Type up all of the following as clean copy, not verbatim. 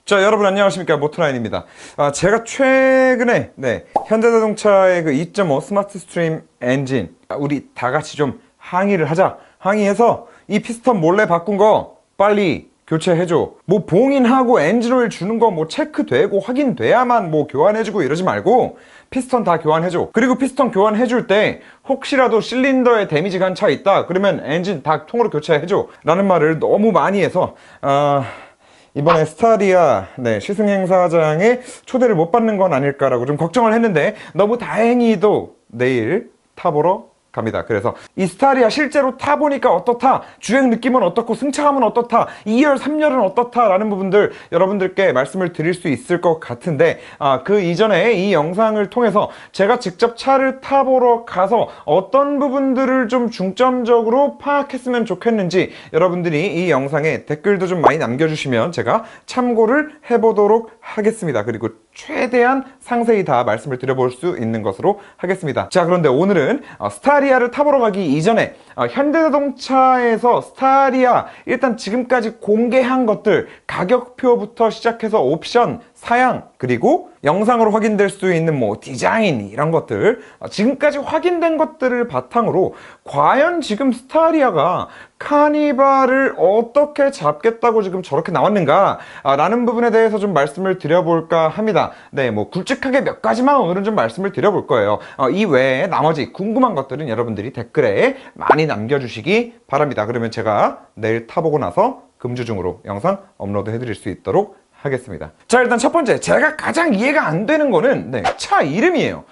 자, 여러분 안녕하십니까, 모토라인입니다. 제가 최근에 현대자동차의 그 2.5 스마트 스트림 엔진, 우리 다 같이 좀 항의를 하자, 항의해서 이 피스톤 몰래 바꾼 거 빨리 교체해줘. 뭐 봉인하고 엔진오일 주는 거 뭐 체크되고 확인돼야만 뭐 교환해주고 이러지 말고 피스톤 다 교환해줘. 그리고 피스톤 교환해줄 때 혹시라도 실린더에 데미지 간 차 있다 그러면 엔진 다 통으로 교체해줘 라는 말을 너무 많이 해서 이번에 스타리아 시승행사장에 초대를 못 받는 건 아닐까라고 좀 걱정을 했는데, 너무 다행히도 내일 타보러 갑니다. 그래서 이 스타리아 실제로 타보니까 어떻다, 주행 느낌은 어떻고 승차감은 어떻다, 2열 3열은 어떻다 라는 부분들 여러분들께 말씀을 드릴 수 있을 것 같은데, 그 이전에 이 영상을 통해서 제가 직접 차를 타보러 가서 어떤 부분들을 좀 중점적으로 파악했으면 좋겠는지 여러분들이 이 영상에 댓글도 좀 많이 남겨주시면 제가 참고를 해보도록 하겠습니다. 그리고 최대한 상세히 다 말씀을 드려볼 수 있는 것으로 하겠습니다. 자, 그런데 오늘은 스타리아를 타보러 가기 이전에 현대자동차에서 스타리아 일단 지금까지 공개한 것들, 가격표부터 시작해서 옵션, 사양, 그리고 영상으로 확인될 수 있는 뭐 디자인, 이런 것들, 지금까지 확인된 것들을 바탕으로 과연 지금 스타리아가 카니발을 어떻게 잡겠다고 지금 저렇게 나왔는가 라는 부분에 대해서 좀 말씀을 드려볼까 합니다. 뭐 굵직하게 몇 가지만 오늘은 좀 말씀을 드려볼 거예요. 이 외에 나머지 궁금한 것들은 여러분들이 댓글에 많이 남겨주시기 바랍니다. 그러면 제가 내일 타보고 나서 금주중으로 영상 업로드 해드릴 수 있도록 하겠습니다. 자, 일단 첫 번째, 제가 가장 이해가 안 되는 거는 차 이름이에요.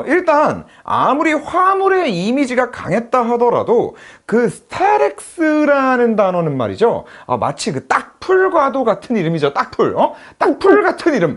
일단 아무리 화물의 이미지가 강했다 하더라도 그 스타렉스라는 단어는 말이죠, 마치 그 딱풀과도 같은 이름이죠. 딱풀, 딱풀 같은 이름,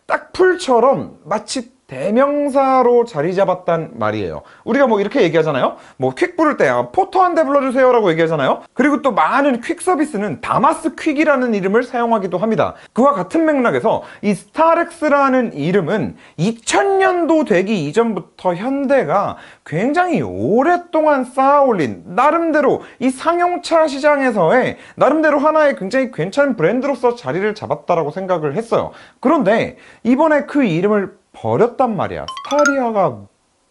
딱풀처럼 마치 대명사로 자리 잡았단 말이에요. 우리가 뭐 이렇게 얘기하잖아요. 뭐 퀵 부를 때 포터 한 대 불러주세요 라고 얘기하잖아요. 그리고 또 많은 퀵 서비스는 다마스 퀵이라는 이름을 사용하기도 합니다. 그와 같은 맥락에서 이 스타렉스라는 이름은 2000년도 되기 이전부터 현대가 굉장히 오랫동안 쌓아올린 나름대로 이 상용차 시장에서의 나름대로 하나의 굉장히 괜찮은 브랜드로서 자리를 잡았다라고 생각을 했어요. 그런데 이번에 그 이름을 버렸단 말이야. 스타리아가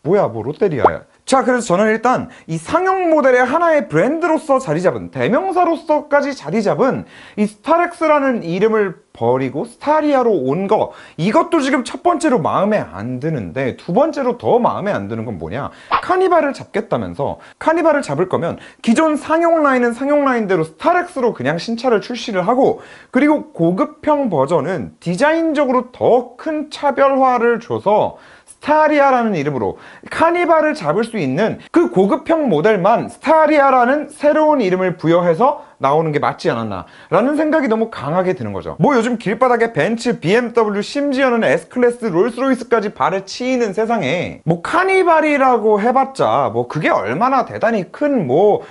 뭐야, 뭐 롯데리아야. 자, 그래서 저는 일단 이 상용 모델의 하나의 브랜드로서 자리 잡은, 대명사로서까지 자리 잡은 이 스타렉스라는 이름을 버리고 스타리아로 온 거, 이것도 지금 첫 번째로 마음에 안 드는데, 두 번째로 더 마음에 안 드는 건 뭐냐, 카니발을 잡겠다면서, 카니발을 잡을 거면 기존 상용 라인은 상용 라인대로 스타렉스로 그냥 신차를 출시를 하고, 그리고 고급형 버전은 디자인적으로 더 큰 차별화를 줘서 스타리아라는 이름으로 카니발을 잡을 수 있는 그 고급형 모델만 스타리아라는 새로운 이름을 부여해서 나오는 게 맞지 않았나 라는 생각이 너무 강하게 드는 거죠. 뭐 요즘 길바닥에 벤츠, BMW, 심지어는 S클래스, 롤스로이스까지 발을 치이는 세상에 뭐 카니발이라고 해봤자 뭐 그게 얼마나 대단히 큰 뭐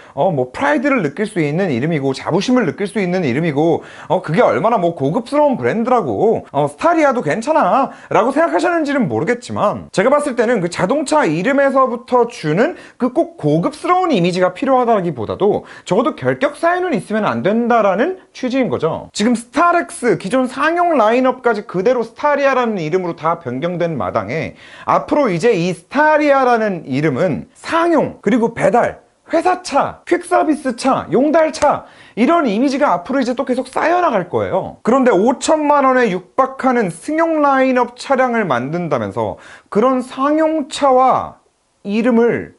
프라이드를 느낄 수 있는 이름이고 자부심을 느낄 수 있는 이름이고 그게 얼마나 뭐 고급스러운 브랜드라고 스타리아도 괜찮아 라고 생각하셨는지는 모르겠지만, 제가 봤을 때는 그 자동차 이름에서부터 주는 그 꼭 고급스러운 이미지가 필요하다기보다도 적어도 결격 사유는 있으면 안 된다라는 취지인 거죠. 지금 스타렉스 기존 상용 라인업까지 그대로 스타리아라는 이름으로 다 변경된 마당에 앞으로 이제 이 스타리아라는 이름은 상용, 그리고 배달, 회사차, 퀵서비스차, 용달차, 이런 이미지가 앞으로 이제 또 계속 쌓여나갈 거예요. 그런데 5천만 원에 육박하는 승용 라인업 차량을 만든다면서 그런 상용차와 이름을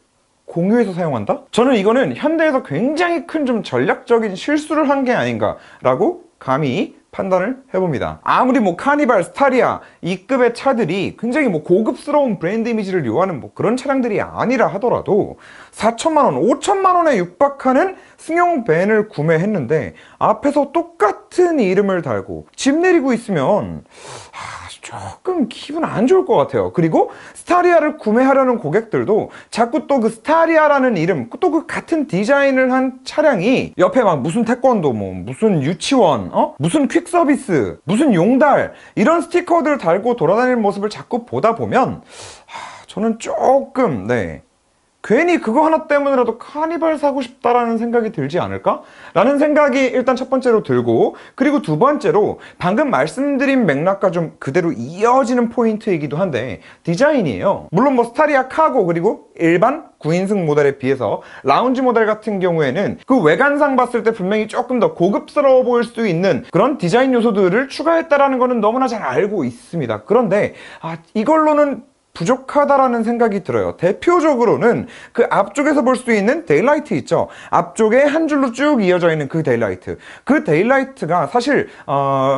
공유해서 사용한다? 저는 이거는 현대에서 굉장히 큰 좀 전략적인 실수를 한 게 아닌가라고 감히 판단을 해봅니다. 아무리 뭐 카니발, 스타리아 이 급의 차들이 굉장히 뭐 고급스러운 브랜드 이미지를 요하는 뭐 그런 차량들이 아니라 하더라도 4천만 원, 5천만 원에 육박하는 승용 밴을 구매했는데 앞에서 똑같은 이름을 달고 집 내리고 있으면 조금 기분 안 좋을 것 같아요. 그리고 스타리아를 구매하려는 고객들도 자꾸 또 그 스타리아라는 이름, 또 그 같은 디자인을 한 차량이 옆에 막 무슨 태권도, 뭐 무슨 유치원, 무슨 퀵서비스, 무슨 용달, 이런 스티커들 달고 돌아다니는 모습을 자꾸 보다 보면 저는 조금 괜히 그거 하나 때문에라도 카니발 사고 싶다라는 생각이 들지 않을까? 라는 생각이 일단 첫 번째로 들고, 그리고 두 번째로 방금 말씀드린 맥락과 좀 그대로 이어지는 포인트이기도 한데 디자인이에요. 물론 뭐 스타리아 카고 그리고 일반 9인승 모델에 비해서 라운지 모델 같은 경우에는 그 외관상 봤을 때 분명히 조금 더 고급스러워 보일 수 있는 그런 디자인 요소들을 추가했다라는 거는 너무나 잘 알고 있습니다. 그런데 이걸로는 부족하다라는 생각이 들어요. 대표적으로는 그 앞쪽에서 볼 수 있는 데일라이트 있죠. 앞쪽에 한 줄로 쭉 이어져 있는 그 데일라이트. 그 데일라이트가 사실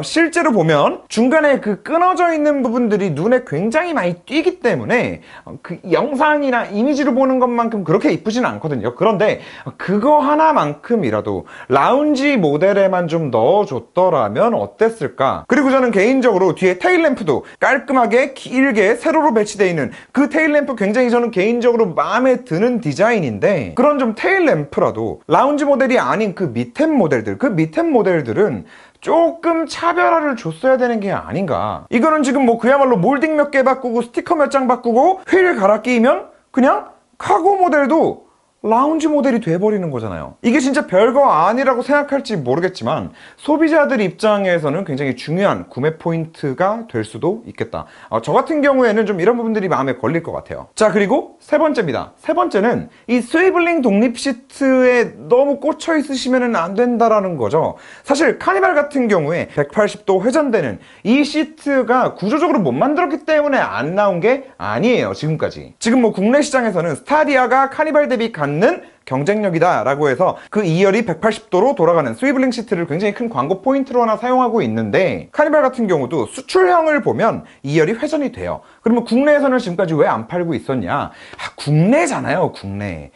실제로 보면 중간에 그 끊어져 있는 부분들이 눈에 굉장히 많이 띄기 때문에 그 영상이나 이미지로 보는 것만큼 그렇게 이쁘지는 않거든요. 그런데 그거 하나만큼이라도 라운지 모델에만 좀 넣어줬더라면 어땠을까? 그리고 저는 개인적으로 뒤에 테일램프도 깔끔하게 길게 세로로 배치되어 있는 그 테일램프 굉장히 저는 개인적으로 마음에 드는 디자인인데, 그런 좀 테일램프라도 라운지 모델이 아닌 그 밑엔 모델들, 그 밑엔 모델들은 조금 차별화를 줬어야 되는 게 아닌가. 이거는 지금 뭐 그야말로 몰딩 몇 개 바꾸고 스티커 몇 장 바꾸고 휠 갈아 끼면 그냥 카고 모델도 라운지 모델이 돼버리는 거잖아요. 이게 진짜 별거 아니라고 생각할지 모르겠지만 소비자들 입장에서는 굉장히 중요한 구매 포인트가 될 수도 있겠다. 저 같은 경우에는 좀 이런 부분들이 마음에 걸릴 것 같아요. 자, 그리고 세 번째입니다. 세 번째는 이 스위블링 독립 시트에 너무 꽂혀 있으시면 안 된다라는 거죠. 사실 카니발 같은 경우에 180도 회전되는 이 시트가 구조적으로 못 만들었기 때문에 안 나온 게 아니에요. 지금까지. 지금 뭐 국내 시장에서는 스타리아가 카니발 대비 갖는 경쟁력이다 라고 해서 그 2열이 180도로 돌아가는 스위블링 시트를 굉장히 큰 광고 포인트로 하나 사용하고 있는데, 카니발 같은 경우도 수출형을 보면 2열이 회전이 돼요. 그러면 국내에서는 지금까지 왜 안 팔고 있었냐? 국내잖아요.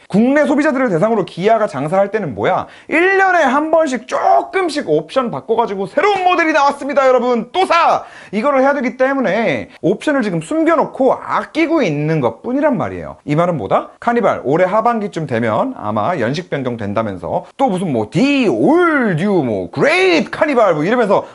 국내 소비자들을 대상으로 기아가 장사할 때는 뭐야? 1년에 한 번씩 조금씩 옵션 바꿔가지고 새로운 모델이 나왔습니다 여러분, 또 사! 이거를 해야 되기 때문에 옵션을 지금 숨겨놓고 아끼고 있는 것 뿐이란 말이에요. 이 말은 뭐다? 카니발 올해 하반기쯤 되면 아마 연식 변경 된다면서 또 무슨 뭐 D, 올 뉴, 뭐 그레이트 카니발 뭐 이러면서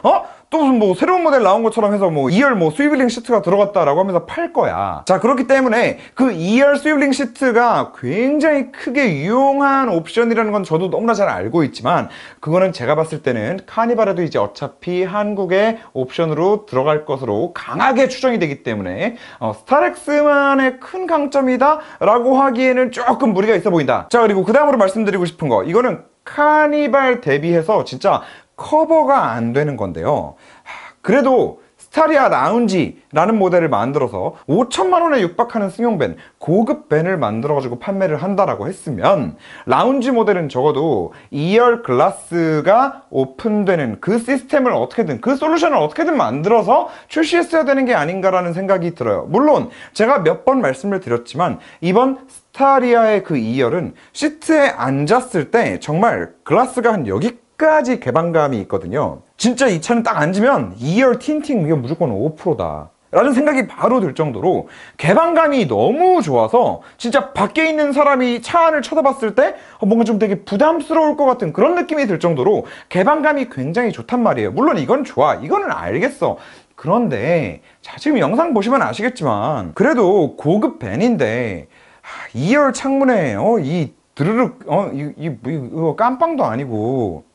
또 무슨 뭐 새로운 모델 나온 것처럼 해서 뭐 2열 뭐 스위블링 시트가 들어갔다라고 하면서 팔 거야. 자, 그렇기 때문에 그 2열 스위블링 시트가 굉장히 크게 유용한 옵션이라는 건 저도 너무나 잘 알고 있지만, 그거는 제가 봤을 때는 카니발에도 이제 어차피 한국의 옵션으로 들어갈 것으로 강하게 추정이 되기 때문에 스타렉스만의 큰 강점이다 라고 하기에는 조금 무리가 있어 보인다. 자, 그리고 그 다음으로 말씀드리고 싶은 거, 이거는 카니발 대비해서 진짜 커버가 안 되는 건데요. 그래도 스타리아 라운지라는 모델을 만들어서 5천만 원에 육박하는 승용밴, 고급 밴을 만들어가지고 판매를 한다라고 했으면 라운지 모델은 적어도 2열 글라스가 오픈되는 그 시스템을 어떻게든, 그 솔루션을 어떻게든 만들어서 출시했어야 되는 게 아닌가라는 생각이 들어요. 물론 제가 몇 번 말씀을 드렸지만 이번 스타리아의 그 2열은 시트에 앉았을 때 정말 글라스가 한 여기까지 개방감이 있거든요. 진짜 이 차는 딱 앉으면 2열 틴팅 이게 무조건 5%다 라는 생각이 바로 들 정도로 개방감이 너무 좋아서 진짜 밖에 있는 사람이 차 안을 쳐다봤을 때 뭔가 좀 되게 부담스러울 것 같은 그런 느낌이 들 정도로 개방감이 굉장히 좋단 말이에요. 물론 이건 좋아, 이거는 알겠어. 그런데 자, 지금 영상 보시면 아시겠지만 그래도 고급 밴인데 2열 창문에 이 드르륵 이거 깜빵도 아니고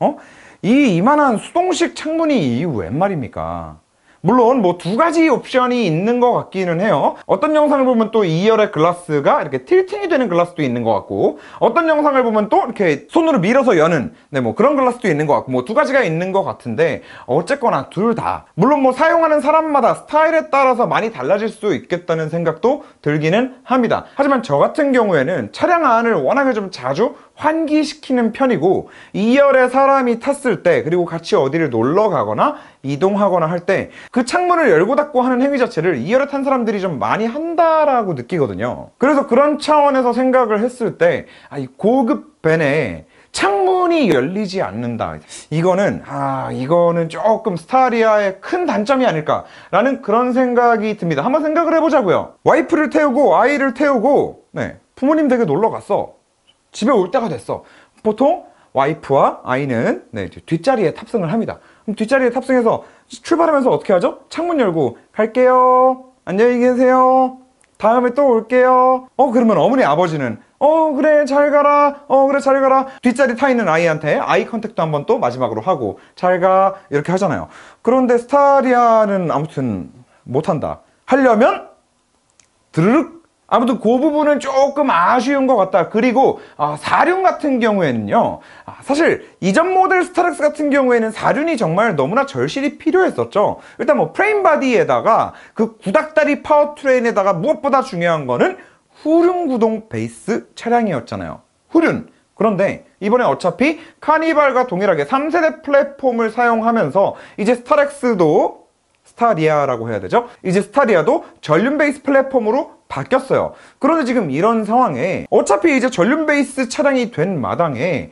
이 이만한 수동식 창문이 웬 말입니까? 물론 뭐 두 가지 옵션이 있는 것 같기는 해요. 어떤 영상을 보면 또 2열의 글라스가 이렇게 틸팅이 되는 글라스도 있는 것 같고, 어떤 영상을 보면 또 이렇게 손으로 밀어서 여는 뭐 그런 글라스도 있는 것 같고, 뭐 두 가지가 있는 것 같은데 어쨌거나 둘 다 물론 뭐 사용하는 사람마다 스타일에 따라서 많이 달라질 수 있겠다는 생각도 들기는 합니다. 하지만 저 같은 경우에는 차량 안을 워낙에 좀 자주 환기시키는 편이고, 2열에 사람이 탔을 때 그리고 같이 어디를 놀러 가거나 이동하거나 할 때 그 창문을 열고 닫고 하는 행위 자체를 2열에 탄 사람들이 좀 많이 한다라고 느끼거든요. 그래서 그런 차원에서 생각을 했을 때 이 고급 밴에 창문이 열리지 않는다, 이거는 조금 스타리아의 큰 단점이 아닐까라는 그런 생각이 듭니다. 한번 생각을 해보자고요. 와이프를 태우고 아이를 태우고 부모님 댁에 놀러 갔어. 집에 올 때가 됐어. 보통 와이프와 아이는 뒷자리에 탑승을 합니다. 그럼 뒷자리에 탑승해서 출발하면서 어떻게 하죠? 창문 열고 갈게요, 안녕히 계세요, 다음에 또 올게요. 그러면 어머니 아버지는 그래 잘 가라, 그래 잘 가라, 뒷자리 타 있는 아이한테 아이 컨택도 한번 또 마지막으로 하고 잘 가 이렇게 하잖아요. 그런데 스타리아는 아무튼 못한다. 하려면 드르륵. 아무튼 그 부분은 조금 아쉬운 것 같다. 그리고 사륜 같은 경우에는요, 사실 이전 모델 스타렉스 같은 경우에는 사륜이 정말 너무나 절실히 필요했었죠. 일단 뭐 프레임 바디에다가 그 구닥다리 파워트레인에다가 무엇보다 중요한 거는 후륜 구동 베이스 차량이었잖아요. 후륜. 그런데 이번에 어차피 카니발과 동일하게 3세대 플랫폼을 사용하면서 이제 스타렉스도, 스타리아라고 해야 되죠? 이제 스타리아도 전륜 베이스 플랫폼으로 바뀌었어요. 그런데 지금 이런 상황에 어차피 이제 전륜 베이스 차량이 된 마당에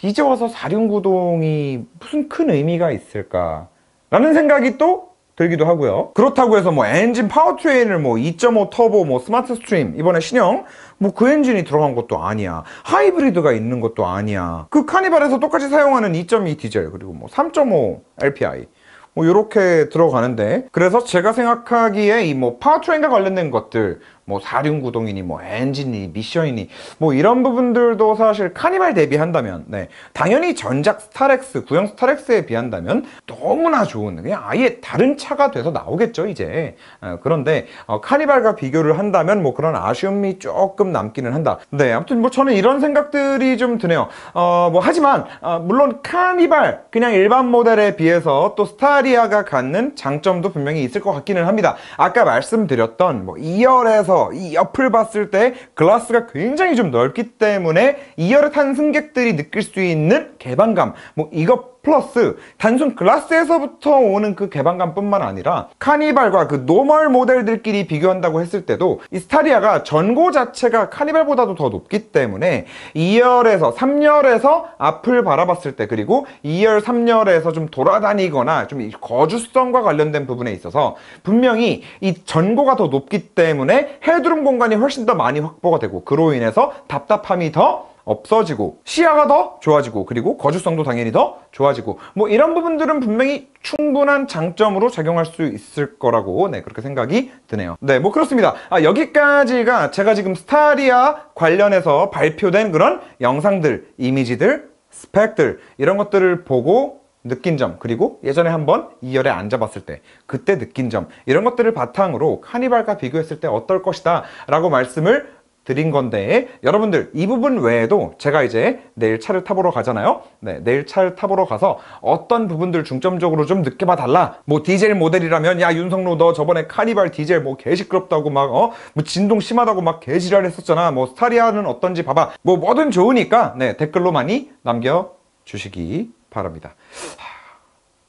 이제 와서 4륜 구동이 무슨 큰 의미가 있을까 라는 생각이 또 들기도 하고요. 그렇다고 해서 뭐 엔진 파워트레인을 뭐 2.5 터보 뭐 스마트 스트림 이번에 신형 뭐 그 엔진이 들어간 것도 아니야. 하이브리드가 있는 것도 아니야. 그 카니발에서 똑같이 사용하는 2.2 디젤 그리고 뭐 3.5 LPI 뭐 요렇게 들어가는데, 그래서 제가 생각하기에 이 뭐 파워트레인과 관련된 것들 뭐 사륜 구동이니 뭐 엔진이 미션이니 뭐 이런 부분들도 사실 카니발 대비한다면 당연히 전작 스타렉스 구형 스타렉스에 비한다면 너무나 좋은 그냥 아예 다른 차가 돼서 나오겠죠 이제. 그런데 카니발과 비교를 한다면 뭐 그런 아쉬움이 조금 남기는 한다. 아무튼 뭐 저는 이런 생각들이 좀 드네요. 뭐 하지만 물론 카니발 그냥 일반 모델에 비해서 또 스타리아가 갖는 장점도 분명히 있을 것 같기는 합니다. 아까 말씀드렸던 뭐 2열에서 이 옆을 봤을 때 글라스가 굉장히 좀 넓기 때문에 2열에 탄 승객들이 느낄 수 있는 개방감, 뭐 이것 플러스 단순 글라스에서부터 오는 그 개방감뿐만 아니라 카니발과 그 노멀 모델들끼리 비교한다고 했을 때도 이 스타리아가 전고 자체가 카니발보다도 더 높기 때문에 2열에서 3열에서 앞을 바라봤을 때, 그리고 2열 3열에서 좀 돌아다니거나 좀 거주성과 관련된 부분에 있어서 분명히 이 전고가 더 높기 때문에 헤드룸 공간이 훨씬 더 많이 확보가 되고, 그로 인해서 답답함이 더 없어지고 시야가 더 좋아지고, 그리고 거주성도 당연히 더 좋아지고, 뭐 이런 부분들은 분명히 충분한 장점으로 작용할 수 있을 거라고 그렇게 생각이 드네요. 뭐 그렇습니다. 여기까지가 제가 지금 스타리아 관련해서 발표된 그런 영상들, 이미지들, 스펙들 이런 것들을 보고 느낀 점, 그리고 예전에 한번 2열에 앉아봤을 때 그때 느낀 점, 이런 것들을 바탕으로 카니발과 비교했을 때 어떨 것이다 라고 말씀을 드린 건데, 여러분들 이 부분 외에도 제가 이제 내일 차를 타보러 가잖아요. 내일 차를 타보러 가서 어떤 부분들 중점적으로 좀 느껴봐 달라. 뭐 디젤 모델이라면 야 윤성로 너 저번에 카니발 디젤 뭐 개시끄럽다고 막 뭐 진동 심하다고 막 개지랄 했었잖아. 뭐 스타리아는 어떤지 봐봐. 뭐 뭐든 좋으니까 댓글로 많이 남겨주시기 바랍니다.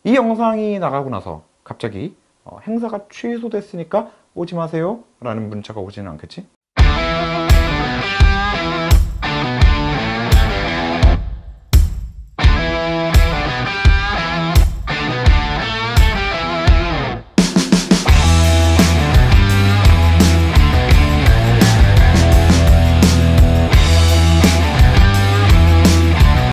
이 영상이 나가고 나서 갑자기 행사가 취소됐으니까 오지 마세요 라는 문자가 오지는 않겠지?